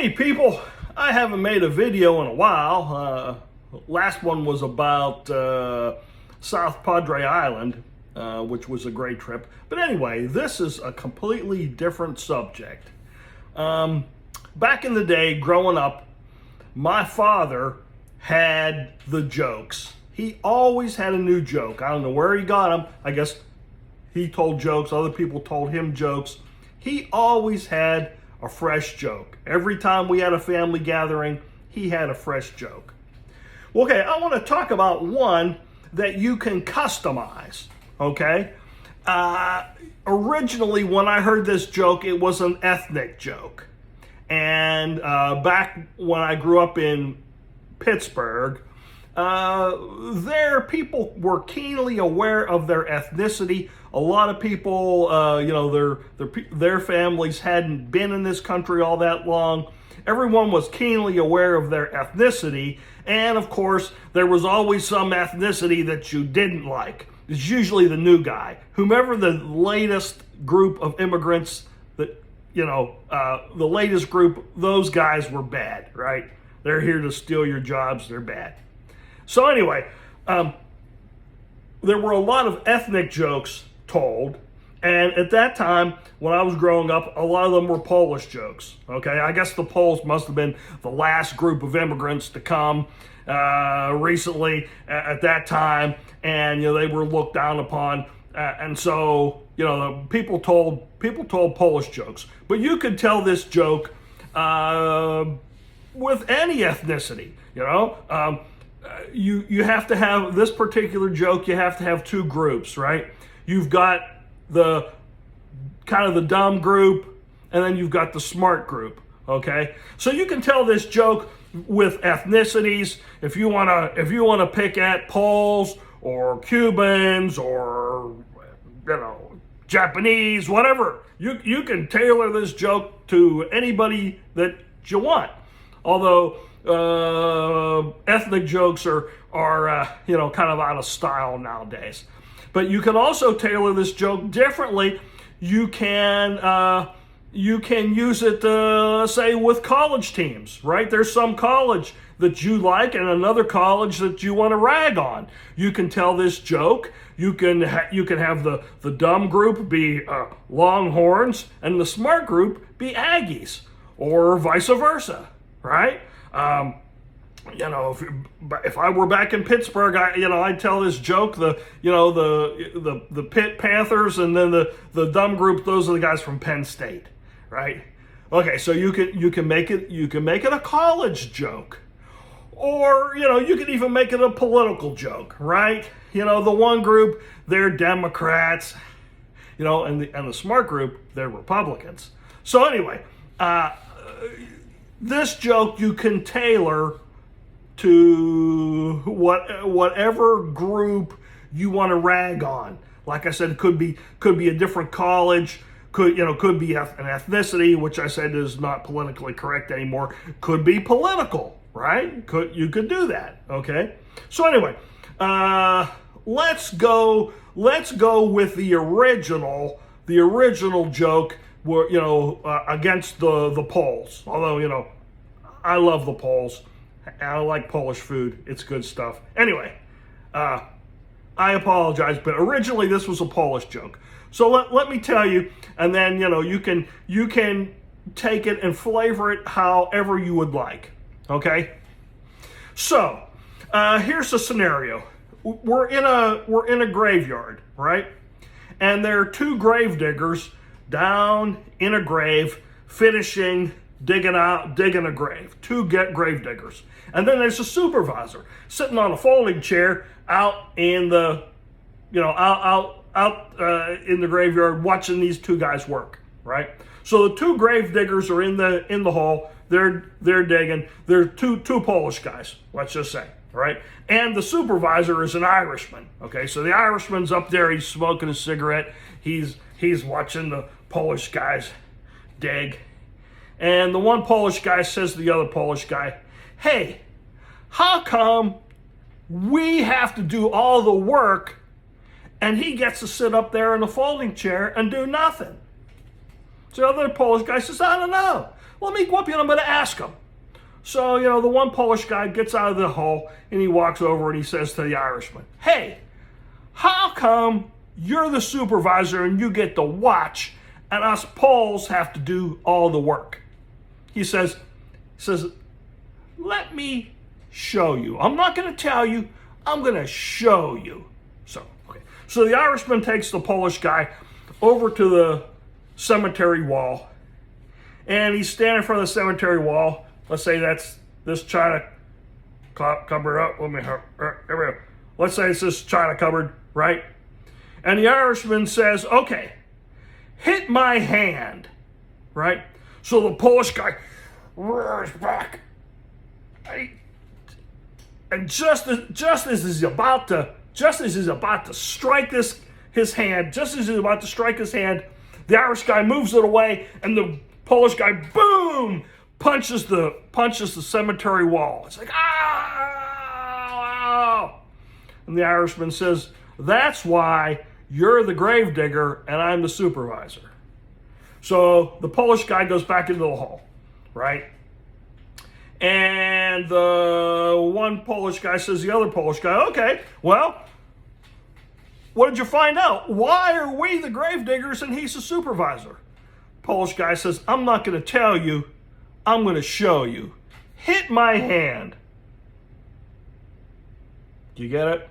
Hey people, I haven't made a video in a while. Last one was about South Padre Island, which was a great trip. But anyway, this is a completely different subject. Back in the day, growing up, my father had the jokes. He always had a new joke. I don't know where he got them. I guess he told jokes, other people told him jokes. He always had a fresh joke. Every time we had a family gathering, he had a fresh joke. Okay, I want to talk about one that you can customize, okay? Originally, when I heard this joke, it was an ethnic joke. And back when I grew up in Pittsburgh, there people were keenly aware of their ethnicity. A lot of people, their families hadn't been in this country all that long. Everyone was keenly aware of their ethnicity, and of course, there was always some ethnicity that you didn't like. It's usually the new guy, whomever the latest group of immigrants that the latest group. Those guys were bad, right? They're here to steal your jobs. They're bad. So anyway, there were a lot of ethnic jokes told, and at that time, when I was growing up, a lot of them were Polish jokes, okay? I guess the Poles must have been the last group of immigrants to come recently at that time, and they were looked down upon, and so people told Polish jokes. But you could tell this joke with any ethnicity, you have to have this particular joke. You have to have two groups, right? You've got the kind of the dumb group, and then you've got the smart group, okay? So you can tell this joke with ethnicities. If you wanna pick at Poles or Cubans or Japanese, whatever, you can tailor this joke to anybody that you want. Although ethnic jokes are kind of out of style nowadays. But you can also tailor this joke differently. You can use it, say, with college teams, right? There's some college that you like and another college that you want to rag on. You can tell this joke. You can have the dumb group be Longhorns and the smart group be Aggies, or vice versa, right? If I were back in Pittsburgh, I'd tell this joke. The Pitt Panthers, and then the dumb group, those are the guys from Penn State, right? Okay, so you can make it a college joke, or you can even make it a political joke, right? The one group, they're Democrats, and the smart group, they're Republicans. So anyway, this joke you can tailor to whatever group you want to rag on. Like I said, it could be a different college, could be an ethnicity, which I said is not politically correct anymore. Could be political, right? You could do that, okay? So anyway, let's go with the original joke where against the Poles. Although I love the Poles. I like Polish food. It's good stuff. Anyway, I apologize, but originally this was a Polish joke. So let me tell you, and then you can take it and flavor it however you would like. Okay. So here's the scenario. We're in a graveyard, right? And there are two grave diggers down in a grave finishing digging a grave. Two grave diggers. And then there's a supervisor sitting on a folding chair out in the in the graveyard watching these two guys work, right? So the two grave diggers are in the hole. They're digging. They're two Polish guys, let's just say, right? And the supervisor is an Irishman. Okay, so the Irishman's up there. He's smoking a cigarette. He's watching the Polish guys dig. And the one Polish guy says to the other Polish guy, "Hey, how come we have to do all the work and he gets to sit up there in the folding chair and do nothing?" So the other Polish guy says, "I don't know. let me go up and I'm going to ask him. So, the one Polish guy gets out of the hole and he walks over and he says to the Irishman, hey, how come you're the supervisor and you get to watch and us Poles have to do all the work? He says, let me show you. I'm not going to tell you. I'm going to show you. So the Irishman takes the Polish guy over to the cemetery wall, and he's standing in front of the cemetery wall. Let's say that's this china cupboard. Let me here we go. Let's say it's this china cupboard, right? And the Irishman says, okay, hit my hand, right? So the Polish guy rears back. And just as he's about to strike his hand, the Irish guy moves it away, and the Polish guy, boom, punches the cemetery wall. It's like, ow! And the Irishman says, that's why you're the gravedigger and I'm the supervisor. So the Polish guy goes back into the hole, right? And the one Polish guy says to the other Polish guy, okay, well, what did you find out? Why are we the gravediggers and he's the supervisor? Polish guy says, I'm not going to tell you. I'm going to show you. Hit my hand. Do you get it?